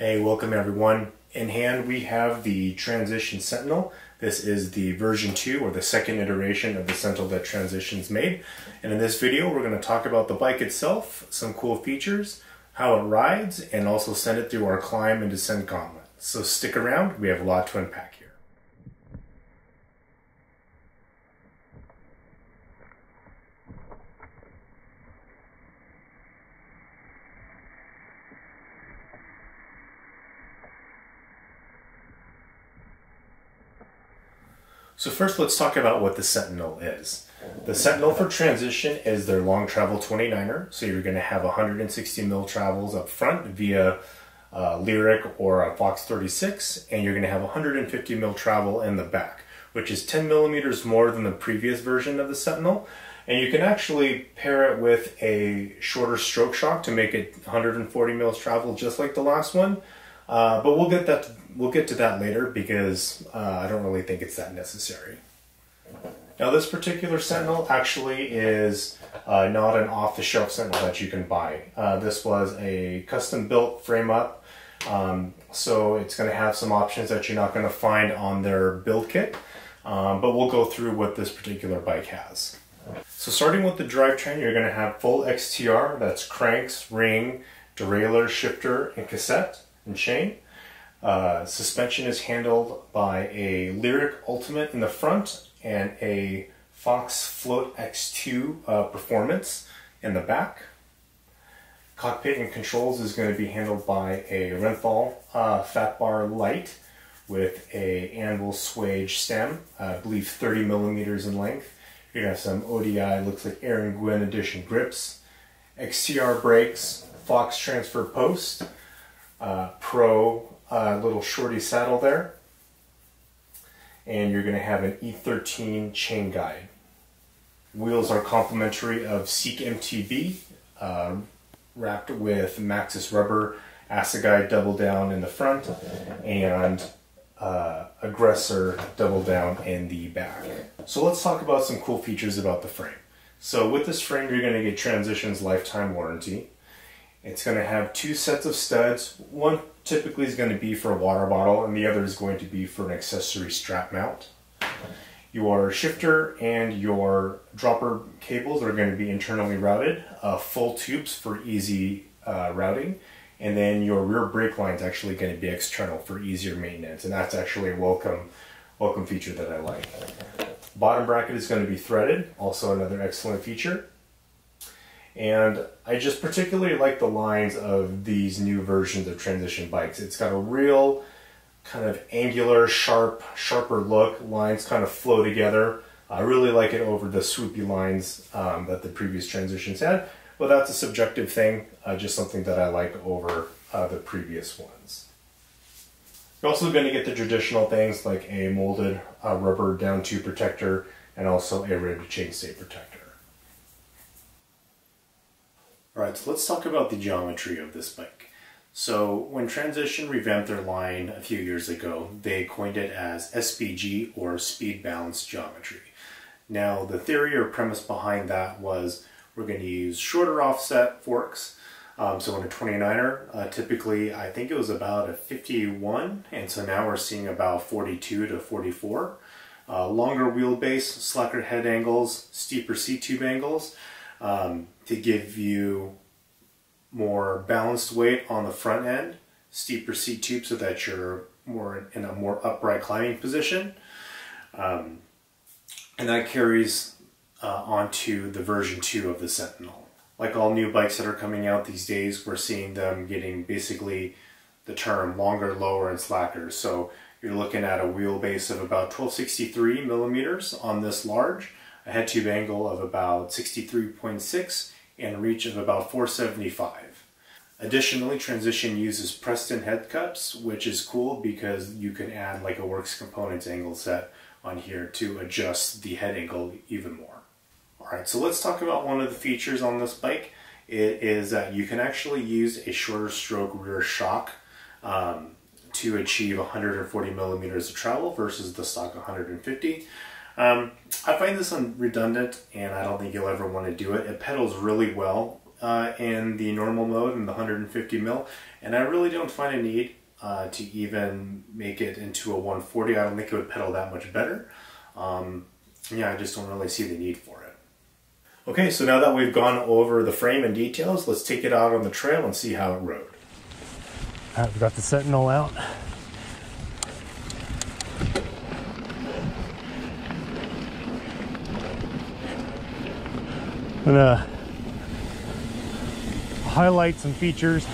Hey, welcome everyone. In hand we have the Transition Sentinel. This is the version 2 or the second iteration of the Sentinel that Transition's made. And in this video we're going to talk about the bike itself, some cool features, how it rides, and also send it through our climb and descent gauntlet. So stick around, we have a lot to unpack here. So first let's talk about what the Sentinel is. The Sentinel for Transition is their long travel 29er. So you're going to have 160mm travels up front via Lyric or a Fox 36, and you're going to have 150mm travel in the back, which is 10mm more than the previous version of the Sentinel. And you can actually pair it with a shorter stroke shock to make it 140mm travel just like the last one. But we'll get to that later because I don't really think it's that necessary. Now this particular Sentinel actually is not an off-the-shelf Sentinel that you can buy. This was a custom-built frame-up, so it's going to have some options that you're not going to find on their build kit, but we'll go through what this particular bike has. So starting with the drivetrain, you're going to have full XTR, that's cranks, ring, derailleur, shifter, and cassette and chain. Suspension is handled by a Lyric Ultimate in the front and a Fox Float X2 Performance in the back. Cockpit and controls is going to be handled by a Renthal Fat Bar Light with a anvil swage stem, I believe 30mm in length. You're going to have some ODI, looks like Aaron Gwynn edition grips, XTR brakes, Fox transfer post, Pro little shorty saddle there, and you're going to have an E13 chain guide. Wheels are complimentary of Seek MTB, wrapped with Maxxis rubber, Assegai double down in the front, and Aggressor double down in the back. So let's talk about some cool features about the frame. So with this frame you're going to get Transition's lifetime warranty. It's going to have two sets of studs. One typically is going to be for a water bottle and the other is going to be for an accessory strap mount. Your shifter and your dropper cables are going to be internally routed, full tubes for easy routing, and then your rear brake line is actually going to be external for easier maintenance, and that's actually a welcome feature that I like. Bottom bracket is going to be threaded, also another excellent feature. And I just particularly like the lines of these new versions of Transition bikes. It's got a real kind of angular, sharper look. Lines kind of flow together. I really like it over the swoopy lines that the previous Transitions had. But that's a subjective thing, just something that I like over the previous ones. You're also going to get the traditional things like a molded rubber down tube protector and also a ribbed chainstay protector. Alright, so let's talk about the geometry of this bike. So when Transition revamped their line a few years ago, they coined it as SBG, or Speed Balanced Geometry. Now the theory or premise behind that was we're going to use shorter offset forks. So in a 29er, typically I think it was about a 51, and so now we're seeing about 42 to 44. Longer wheelbase, slacker head angles, steeper seat tube angles, to give you more balanced weight on the front end, steeper seat tube so that you're more in a more upright climbing position, and that carries onto the version 2 of the Sentinel. Like all new bikes that are coming out these days, we're seeing them getting basically the term longer, lower, and slacker. So you're looking at a wheelbase of about 1263mm on this large, a head tube angle of about 63.6, and a reach of about 475. Additionally, Transition uses Preston head cups, which is cool because you can add like a Works Components angle set on here to adjust the head angle even more. Alright, so let's talk about one of the features on this bike. It is that you can actually use a shorter stroke rear shock to achieve 140mm of travel versus the stock 150. I find this redundant and I don't think you'll ever want to do it. It pedals really well in the normal mode in the 150 mil, and I really don't find a need to even make it into a 140. I don't think it would pedal that much better. Yeah, I just don't really see the need for it. Okay, so now that we've gone over the frame and details, let's take it out on the trail and see how it rode. All right, we got the Sentinel out. I'm gonna highlight some features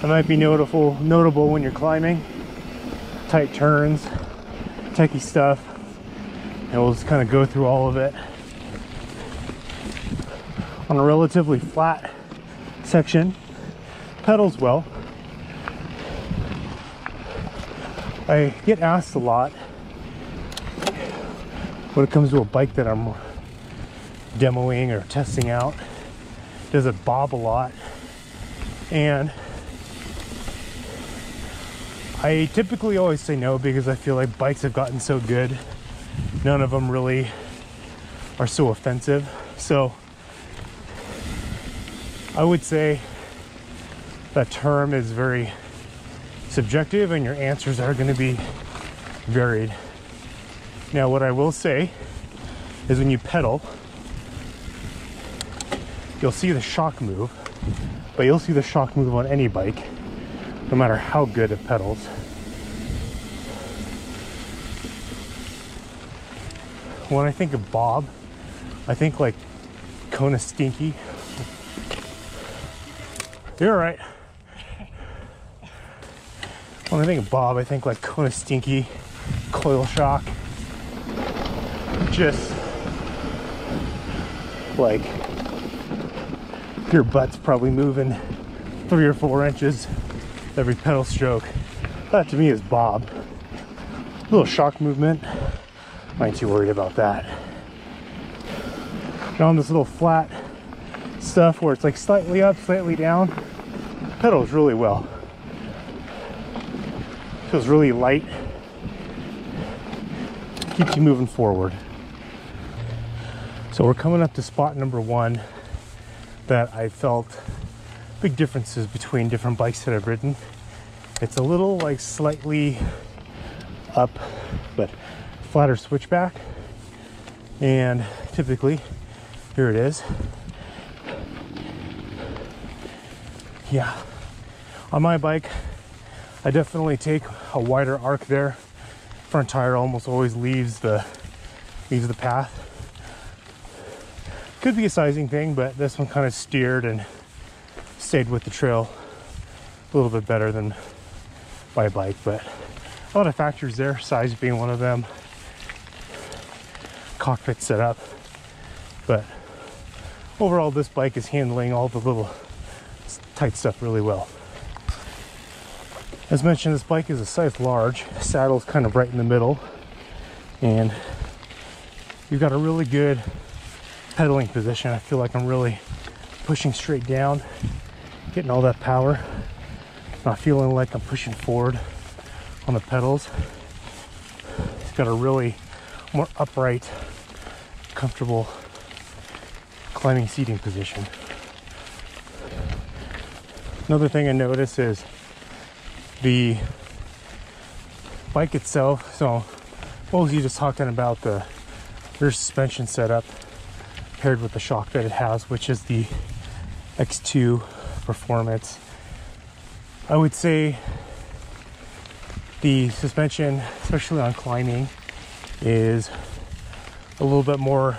that might be notable when you're climbing. Tight turns, techie stuff, and we'll just kind of go through all of it. On a relatively flat section, pedals well. I get asked a lot when it comes to a bike that I'm demoing or testing out, does it bob a lot? And I typically always say no, because I feel like bikes have gotten so good, none of them really are so offensive. So I would say that term is very subjective and your answers are going to be varied. Now, what I will say is when you pedal, you'll see the shock move, but you'll see the shock move on any bike, no matter how good it pedals. When I think of bob, I think like Kona Stinky. You're all right. When I think of bob, I think like Kona Stinky, coil shock. Just like your butt's probably moving 3 or 4 inches every pedal stroke. That to me is bob. A little shock movement, I ain't too worried about that. Now on this little flat stuff where it's like slightly up, slightly down, pedals really well. Feels really light, keeps you moving forward. So we're coming up to spot number 1 that I felt big differences between different bikes that I've ridden. It's a little like slightly up, but flatter switchback. And typically, here it is. Yeah, on my bike, I definitely take a wider arc there. Front tire almost always leaves the path. Could be a sizing thing, but this one kind of steered and stayed with the trail a little bit better than my bike, but a lot of factors there, size being one of them, cockpit setup. But overall, this bike is handling all the little tight stuff really well. As mentioned, this bike is a size large, saddle's kind of right in the middle, and you've got a really good pedaling position. I feel like I'm really pushing straight down, getting all that power, not feeling like I'm pushing forward on the pedals. It's got a really more upright, comfortable climbing seating position. Another thing I notice is the bike itself. So what was you just talking about, the rear suspension setup paired with the shock that it has, which is the X2 Performance. I would say the suspension, especially on climbing, is a little bit more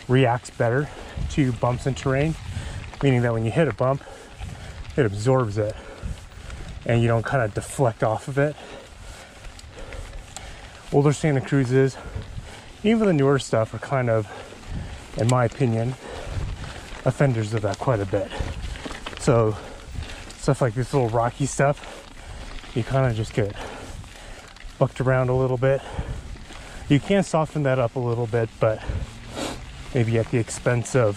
reacts better to bumps and terrain, meaning that when you hit a bump, it absorbs it and you don't kind of deflect off of it. Older Santa Cruzes, even the newer stuff, are kind of, in my opinion, offenders of that quite a bit. So stuff like this little rocky stuff, you kind of just get bucked around a little bit. You can soften that up a little bit, but maybe at the expense of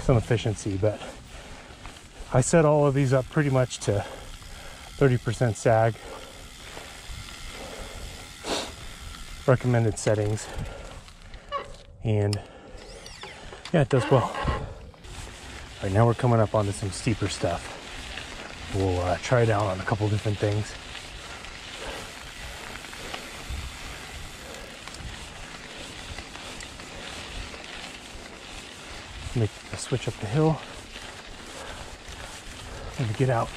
some efficiency. But I set all of these up pretty much to 30% sag. Recommended settings. And yeah, it does well. All right, now we're coming up onto some steeper stuff. We'll try it out on a couple different things. Make a switch up the hill. And get out.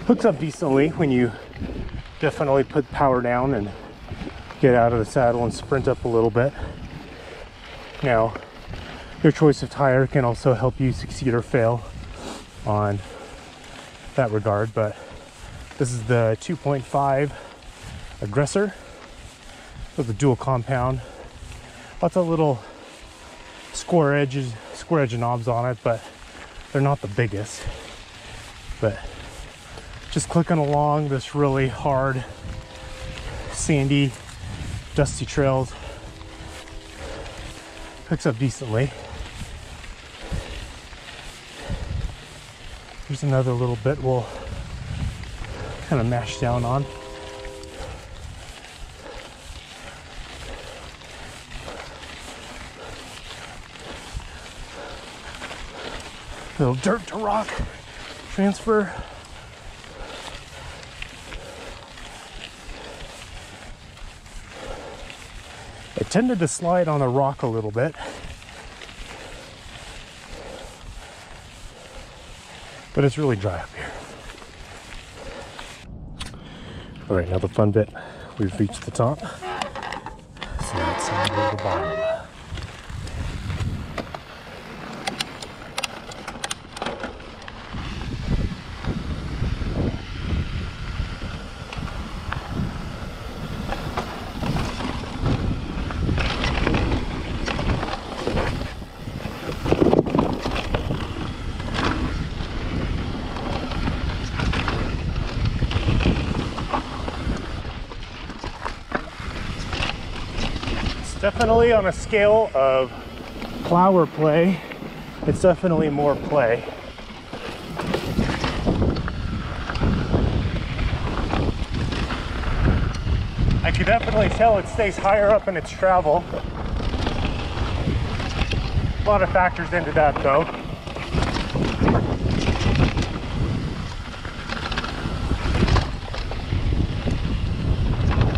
Hooks up decently when you definitely put power down and get out of the saddle and sprint up a little bit. Now, your choice of tire can also help you succeed or fail on that regard, but this is the 2.5 Aggressor with the dual compound. Lots of little square edge knobs on it, but they're not the biggest. But just clicking along this really hard, sandy, dusty trails, hooks up decently. Here's another little bit we'll kind of mash down on. Little dirt to rock transfer. It tended to slide on the rock a little bit, but it's really dry up here. All right, now the fun bit. We've reached the top. So now it's time to go to the bottom. Definitely on a scale of plow or play, it's definitely more play. I can definitely tell it stays higher up in its travel. A lot of factors into that though.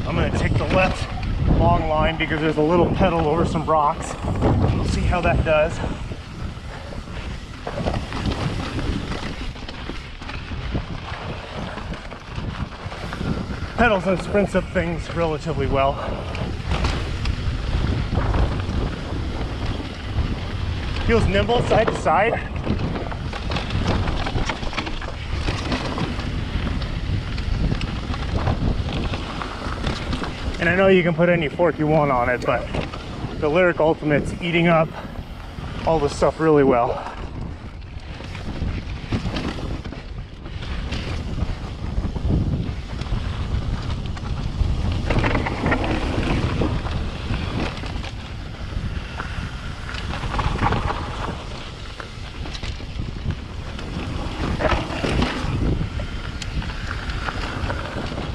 I'm gonna take the left long line because there's a little pedal over some rocks. We'll see how that does. Pedals and sprints up things relatively well. Feels nimble side to side. And I know you can put any fork you want on it, but the Lyric Ultimate's eating up all this stuff really well.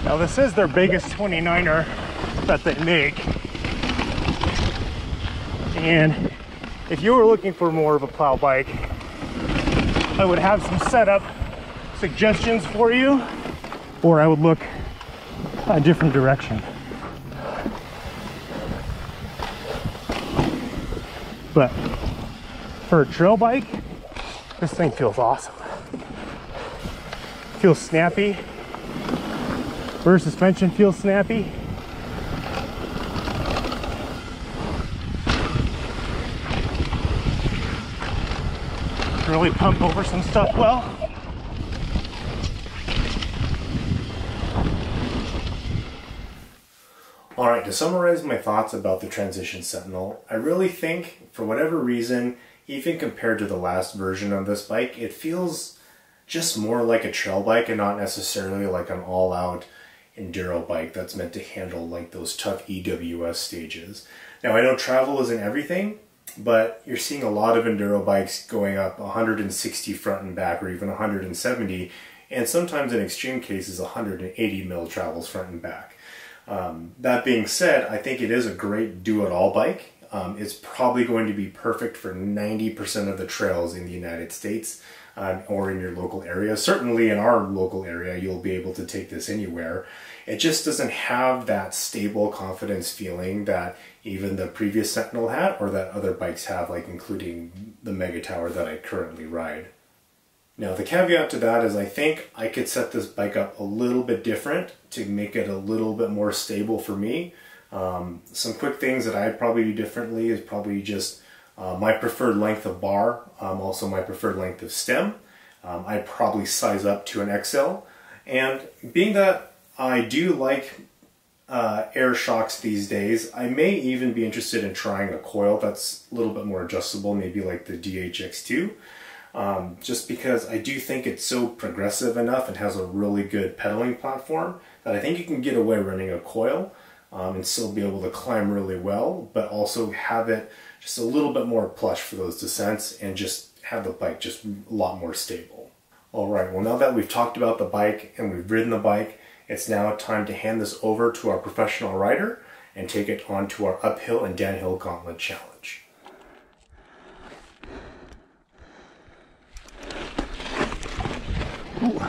Now this is their biggest 29er that they make, and if you were looking for more of a plow bike, I would have some setup suggestions for you, or I would look a different direction. But for a trail bike, this thing feels awesome. Feels snappy. Rear suspension feels snappy. Really pump over some stuff well. All right, to summarize my thoughts about the Transition Sentinel, I really think, for whatever reason, even compared to the last version of this bike, it feels just more like a trail bike and not necessarily like an all-out enduro bike that's meant to handle like those tough EWS stages. Now, I know travel isn't everything, but you're seeing a lot of enduro bikes going up 160 front and back or even 170 and sometimes in extreme cases 180 mil travels front and back. That being said, I think it is a great do-it-all bike. It's probably going to be perfect for 90% of the trails in the United States or in your local area. Certainly in our local area, you'll be able to take this anywhere. It just doesn't have that stable confidence feeling that even the previous Sentinel had or that other bikes have, like including the Mega Tower that I currently ride. Now the caveat to that is I think I could set this bike up a little bit different to make it a little bit more stable for me. Some quick things that I'd probably do differently is probably just my preferred length of bar, also my preferred length of stem. I'd probably size up to an XL, and being that I do like air shocks these days, I may even be interested in trying a coil that's a little bit more adjustable, maybe like the DHX2. Just because I do think it's so progressive enough and has a really good pedaling platform that I think you can get away running a coil and still be able to climb really well, but also have it just a little bit more plush for those descents and just have the bike just a lot more stable. Alright, well now that we've talked about the bike and we've ridden the bike, it's now time to hand this over to our professional rider and take it on to our uphill and downhill gauntlet challenge. Ooh.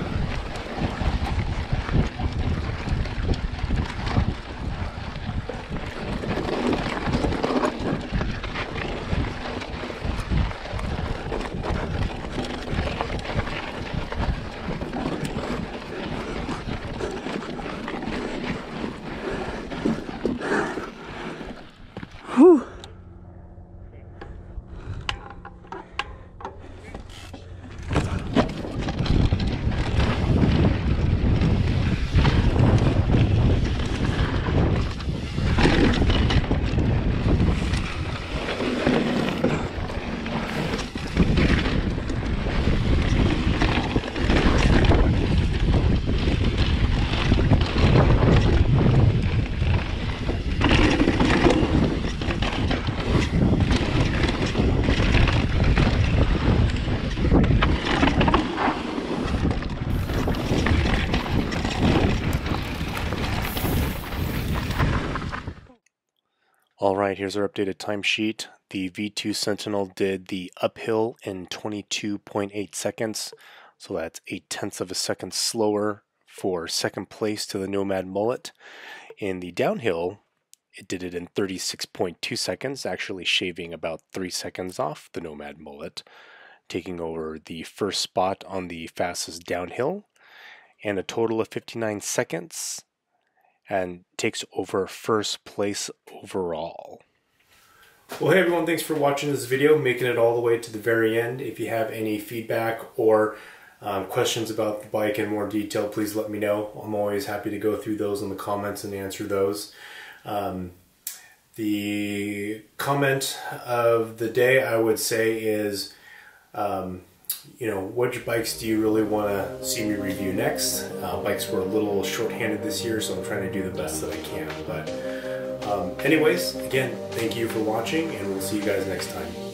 Whew. Alright, here's our updated timesheet. The V2 Sentinel did the uphill in 22.8 seconds, so that's 0.8 of a second slower for second place to the Nomad Mullet. In the downhill, it did it in 36.2 seconds, actually shaving about 3 seconds off the Nomad Mullet, taking over the first spot on the fastest downhill, and a total of 59 seconds. And takes over first place overall. Well, hey everyone, thanks for watching this video, making it all the way to the very end. If you have any feedback or questions about the bike in more detail, please let me know. I'm always happy to go through those in the comments and answer those. The comment of the day I would say is, you know, which bikes do you really want to see me review next? Bikes were a little short-handed this year, so I'm trying to do the best that I can. But anyways, again, thank you for watching, and we'll see you guys next time.